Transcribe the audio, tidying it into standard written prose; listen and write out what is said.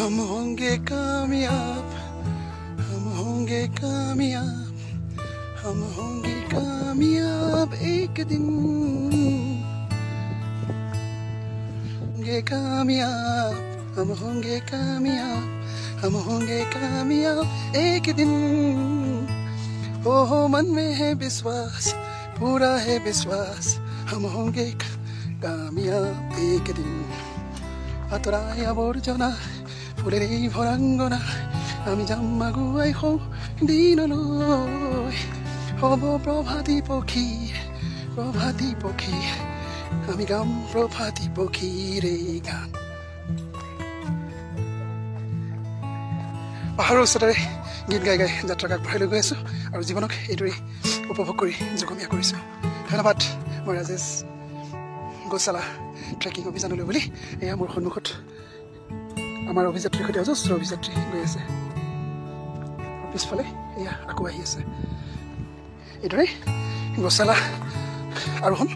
हम होंगे कामयाब, हम होंगे कामयाब, हम होंगे कामयाब एक दिन, होंगे कामयाब, हम होंगे कामयाब, हम होंगे कामयाब एक दिन। हो मन में है विश्वास, पूरा है विश्वास, हम होंगे कामयाब एक दिन। আতৰাই আৱৰ্জনা ফুলেৰে ভৰাংগনা, আমি যাম আগুৱাই হওঁ দিনলৈ। হ'ব প্ৰভাতী পক্ষী, প্ৰভাতী পক্ষী, আমি গাম প্ৰভাতী পক্ষীৰে গান। পাহাৰৰ ওচৰতে গীত গাই গাই যাত্ৰাক আগবঢ়াই লৈ গৈ আছোঁ আৰু জীৱনক এইদৰে উপভোগ কৰি যোগমীয়া কৰিছোঁ। ধন্যবাদ। মই ৰাজেশ গোচালা ট্ৰেকিং অভিযানলৈ বুলি। এয়া মোৰ সন্মুখত আমাৰ অভিযাত্ৰীৰ সৈতে অজস্ৰ অভিযাত্ৰী গৈ আছে, পিছফালে এয়া আকৌ আহি আছে। এইদৰে গোচালা আৰোহণ